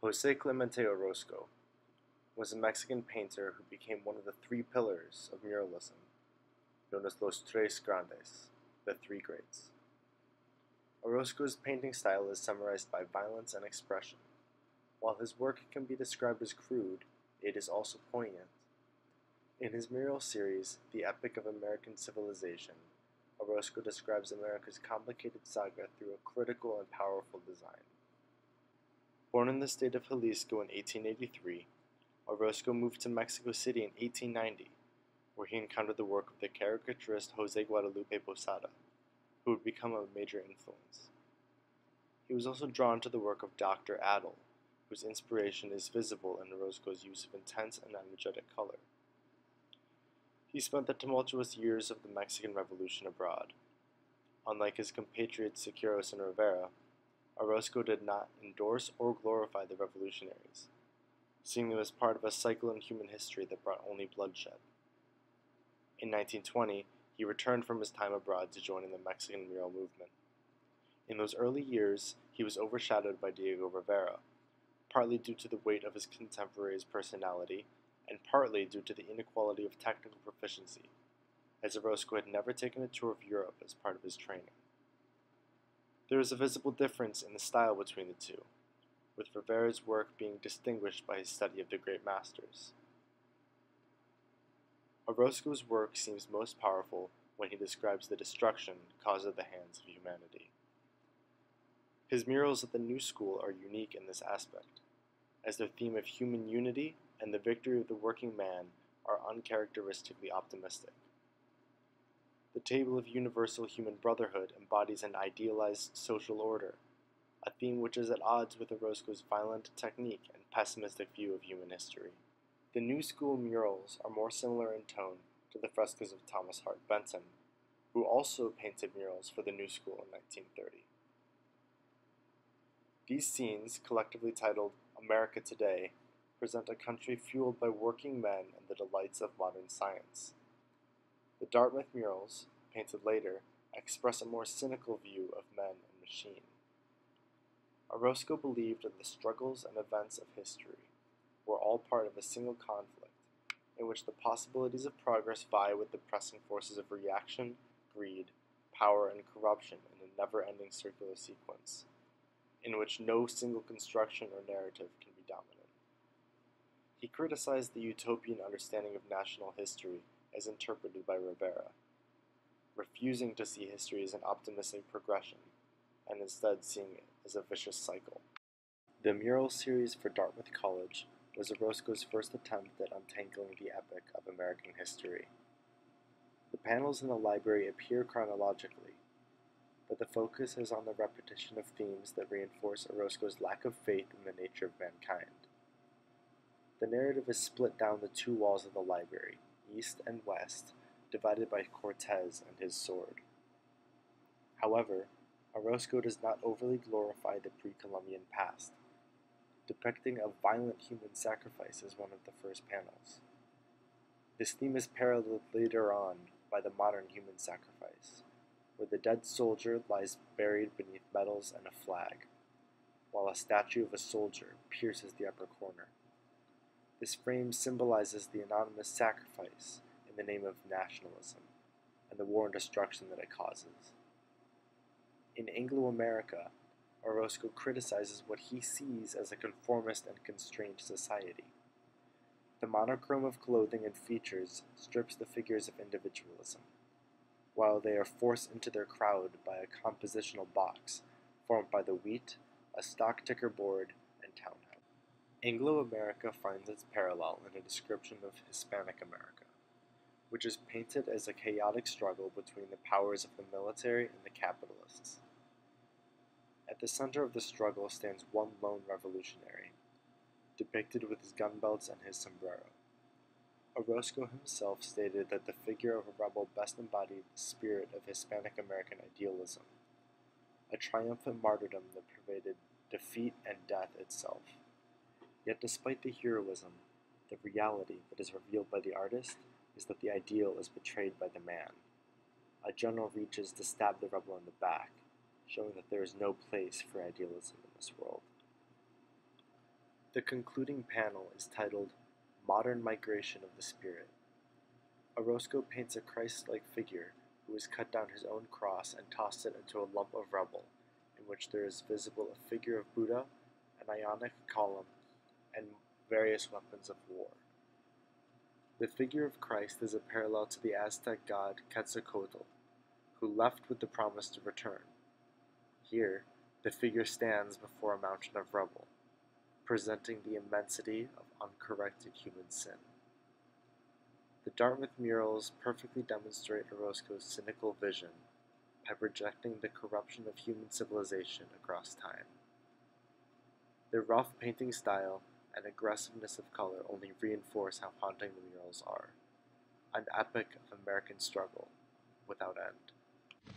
José Clemente Orozco was a Mexican painter who became one of the three pillars of muralism, known as Los Tres Grandes, the Three Greats. Orozco's painting style is summarized by violence and expression. While his work can be described as crude, it is also poignant. In his mural series, The Epic of American Civilization, Orozco describes America's complicated saga through a critical and powerful design. Born in the state of Jalisco in 1883, Orozco moved to Mexico City in 1890, where he encountered the work of the caricaturist Jose Guadalupe Posada, who would become a major influence. He was also drawn to the work of Dr. Adel, whose inspiration is visible in Orozco's use of intense and energetic color. He spent the tumultuous years of the Mexican Revolution abroad. Unlike his compatriots Siqueiros and Rivera, Orozco did not endorse or glorify the revolutionaries, seeing them as part of a cycle in human history that brought only bloodshed. In 1920, he returned from his time abroad to join in the Mexican mural movement. In those early years, he was overshadowed by Diego Rivera, partly due to the weight of his contemporary's personality, and partly due to the inequality of technical proficiency, as Orozco had never taken a tour of Europe as part of his training. There is a visible difference in the style between the two, with Rivera's work being distinguished by his study of the great masters. Orozco's work seems most powerful when he describes the destruction caused at the hands of humanity. His murals at the New School are unique in this aspect, as their theme of human unity and the victory of the working man are uncharacteristically optimistic. The table of universal human brotherhood embodies an idealized social order, a theme which is at odds with Orozco's violent technique and pessimistic view of human history. The New School murals are more similar in tone to the frescoes of Thomas Hart Benton, who also painted murals for the New School in 1930. These scenes, collectively titled America Today, present a country fueled by working men and the delights of modern science. The Dartmouth murals, painted later, express a more cynical view of men and machine. Orozco believed that the struggles and events of history were all part of a single conflict, in which the possibilities of progress vie with the pressing forces of reaction, greed, power, and corruption in a never-ending circular sequence, in which no single construction or narrative can be dominant. He criticized the utopian understanding of national history as interpreted by Rivera, refusing to see history as an optimistic progression, and instead seeing it as a vicious cycle. The mural series for Dartmouth College was Orozco's first attempt at untangling the epic of American history. The panels in the library appear chronologically, but the focus is on the repetition of themes that reinforce Orozco's lack of faith in the nature of mankind. The narrative is split down the two walls of the library, east and west, divided by Cortez and his sword. However, Orozco does not overly glorify the pre-Columbian past. Depicting a violent human sacrifice is one of the first panels. This theme is paralleled later on by the modern human sacrifice, where the dead soldier lies buried beneath medals and a flag, while a statue of a soldier pierces the upper corner. This frame symbolizes the anonymous sacrifice in the name of nationalism and the war and destruction that it causes. In Anglo-America, Orozco criticizes what he sees as a conformist and constrained society. The monochrome of clothing and features strips the figures of individualism, while they are forced into their crowd by a compositional box formed by the wheat, a stock ticker board, and townhouse. Anglo-America finds its parallel in a description of Hispanic America, which is painted as a chaotic struggle between the powers of the military and the capitalists. At the center of the struggle stands one lone revolutionary, depicted with his gun belts and his sombrero. Orozco himself stated that the figure of a rebel best embodied the spirit of Hispanic American idealism, a triumphant martyrdom that pervaded defeat and death itself. Yet despite the heroism, the reality that is revealed by the artist is that the ideal is betrayed by the man. A general reaches to stab the rebel in the back, showing that there is no place for idealism in this world. The concluding panel is titled Modern Migration of the Spirit. Orozco paints a Christ-like figure who has cut down his own cross and tossed it into a lump of rubble, in which there is visible a figure of Buddha, an Ionic column, and various weapons of war. The figure of Christ is a parallel to the Aztec god Quetzalcoatl, who left with the promise to return. Here, the figure stands before a mountain of rubble, presenting the immensity of uncorrected human sin. The Dartmouth murals perfectly demonstrate Orozco's cynical vision by projecting the corruption of human civilization across time. Their rough painting style and aggressiveness of color only reinforce how haunting the murals are, an epic of American struggle without end.